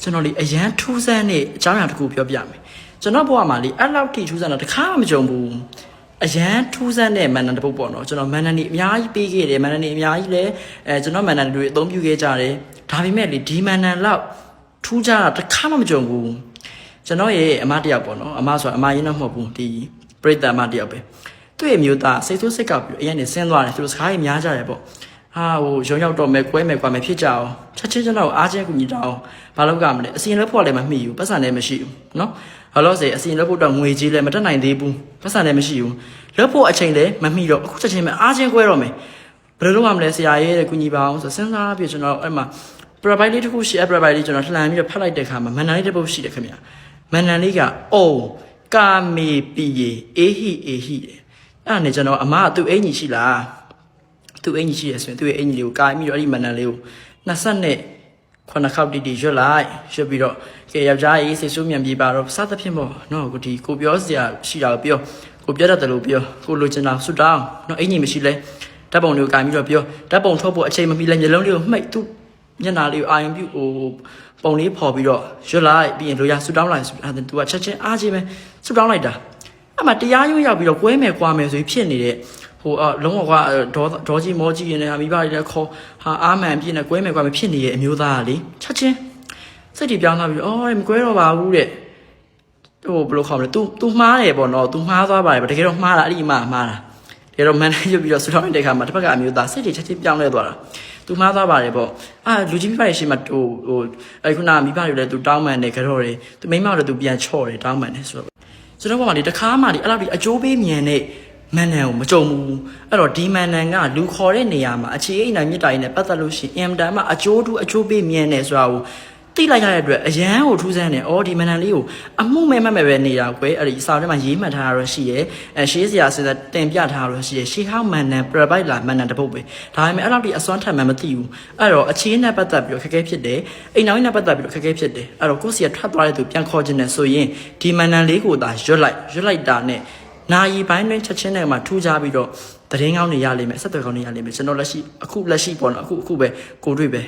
ကျွန်တော်လေအရန်ထူးဆန်းတဲ့အကြောင်းအရာတစ်ခုပြောပြမယ်ကျွန်တော်ဘဝမှာလေအဲ့လောက်ထိထူးဆန်းတာတစ်ခါမှမကြုံဘူးအရန်ထူးဆန်းတဲ့မန်နန်တစ်ပုတ်ပေါ့နော်ကျွန်တော်မန်နန်တွေအများကြီးပေးခဲ့တယ်မန်နန်တွေအများကြီးလဲကျွန်တော်မန်နန်တွေအသုံးပြုခဲ့ကြတယ်ဒါပေမဲ့လေဒီမန်နန်လောက်ထူးခြားတာတစ်ခါမှမကြုံဘူးကျွန်တော်ရဲ့အမတယောက်ပေါ့နော်အမဆိုတာအမရင်းတော့မဟုတ်ဘူးဒီပရိသတ်အမတယောက်ပဲသူ့ရဲ့မျိုးသားစိတ်ဆိုးစိတ်ကောက်ပြီးအရင်နေဆင်းသွားတယ်သူတို့စကားကြီးများကြတယ်ပေါ့ဟာဟိုရုံရောက်တော့မယ်ကွဲမယ်ကွာမယ်ဖြစ်ကြအောင်ချက်ချင်းကျွန်တော်အားချင်းကူညီတောင်းဘာလို့ကမလဲအစီရင်လက်ဖို့လည်းမမှီဘူးပတ်စံလည်းမရှိဘူးနော်ဟောလို့ဆိုအစီရင်လက်ဖို့တော့ငွေကြီးလည်းမတက်နိုင်သေးဘူးပတ်စံလည်းမရှိဘူးလက်ဖို့အချိန်လည်းမမှီတော့အခုချက်ချင်းပဲအားချင်းကွဲတော့မယ်ဘယ်လိုလုပ်ရမလဲဆရာရဲ့ကူညီပါအောင်ဆိုစဉ်းစားပြီးကျွန်တော်အဲ့မှာ provide လေးတစ်ခုရှိ provide လေးကျွန်တော်လှန်ပြီးတော့ဖတ်လိုက်တဲ့အခါမှာမန်နန်လေးတစ်ပုဒ်ရှိတယ်ခင်ဗျာမန်နန်လေးကအိုကာမေပီယေအေဟိအေဟိအဲ့ဒါနဲ့ကျွန်တော်အမကသူ့အင်ကြီးရှိလားသူ့အင်ကြီးရှိရဆိုရင်သူ့ရဲ့အင်ကြီးလေးကိုကာပြီးတော့အဲ့ဒီမန်နန်လေးကို20နဲ့9ခေါက်တီရွတ်လိုက်ရွတ်ပြီးတော့ကဲယောက်ျားရေးစိတ်ဆိုးမြန်ပြေးပါတော့စသဖြင့်ပေါ့နော်ကိုဒီကိုပြောစရာရှိတာကိုပြောကိုပြောတတ်တယ်လို့ပြောကိုလိုချင်တာဆွတောင်းနော်အင်ကြီးမရှိလဲဓာတ်ပုံလေးကိုကာပြီးတော့ပြောဓာတ်ပုံထုတ်ဖို့အချိန်မမီလဲမျက်လုံးလေးကိုမှိတ်သူ့ညနာလေးကိုအာရုံပြုဟိုပုံလေးပေါ်ပြီးတော့ရွတ်လိုက်ပြီးရင်လိုရဆွတောင်းလိုက်ဆိုအဲ့ဒါသူကချက်ချင်းအားချင်းပဲဆွတောင်းလိုက်တာအဲ့မှာတရားရုံးရောက်ပြီးတော့ကွဲမယ်ကွာမယ်ဆိုပြီးဖြစ်နေတဲ့ဟိုလုံးဝကဒေါ်ကြီးမောကြီးနေမိဘတွေလည်းခေါ်ဟာအာမန်ပြည့်နေကွဲမယ်ကွာမယ်ဖြစ်နေတဲ့အမျိုးသားကလေချက်ချင်းစိတ်တွေပြောင်းသွားပြီးအော်မကွဲတော့ပါဘူးတဲ့ဟိုဘယ်လိုခေါ်မလဲ तू မှားတယ်ပေါ့နော် तू မှားသွားပါတယ်တကယ်တော့မှားတာအဲ့ဒီမှားတာတကယ်တော့မန်နေရွတ်ပြီးတော့ဆူတောင်းတဲ့ခါမှာတစ်ဖက်ကအမျိုးသားစိတ်တွေချက်ချင်းပြောင်းလဲသွားတာ तू မှားသွားပါတယ်ပေါ့လူကြီးမိဘတွေရှိမှဟိုအဲ့ခုနမိဘတွေလည်း तू တောင်းမှန်တယ်ကြတော့တယ် तू မိမတို့လည်း तू ပြန်ချော့တယ်တောင်းမှန်တယ်ဆိုတော့ကျွန်တော်ကမှဒီတစ်ခါမှဒီအဲ့လောက်ဒီအကျိုးပေးမြန်တဲ့မန်နန်ကိုမကြုံဘူးအဲ့တော့ဒီမန်နန်ကလူခေါ်တဲ့နေရာမှာအခြေအိမ်နိုင်မြစ်တာရင်းနဲ့ပတ်သက်လို့ရှိရင်အင်တန်မှအကျိုးပေးမြန်နေဆိုတာကိုသိလိုက်ရတဲ့အတွက်အရန်ကိုထူးဆန်းတယ်အော်ဒီမန်နန်လေးကိုအမှုမဲ့ပဲနေတာကွယ်အဲ့ဒီစာထဲမှာရေးမှတ်ထားတာတော့ရှိရဲရှေးစရာစဉ်းစားတင်ပြထားတာတော့ရှိရဲရှေးဟောင်းမန်နန် provide လာမန်နန်တစ်ပုတ်ပဲဒါပေမဲ့အဲ့လောက်ဒီအစွမ်းထက်မှမသိဘူးအဲ့တော့အခြေနဲ့ပတ်သက်ပြီးတော့ခက်ခဲဖြစ်တယ်အိမ်နောက်နဲ့ပတ်သက်ပြီးတော့ခက်ခဲဖြစ်တယ်အဲ့တော့ကိုယ့်စီကထွက်သွားတဲ့သူပြန်ခေါ်ခြင်းနဲ့ဆိုရင်ဒီမန်နန်လေးကိုသာရွတ်လိုက်တာနဲ့နာယီပိုင်းတွင်ချက်ချင်းနဲ့မှထူးခြားပြီးတော့သတင်းကောင်းတွေရလိမ့်မယ်ဆက်သွယ်ကောင်းတွေရလိမ့်မယ်ကျွန်တော်အခုလက်ရှိပေါ့နော်အခုပဲကိုတွေ့ပဲ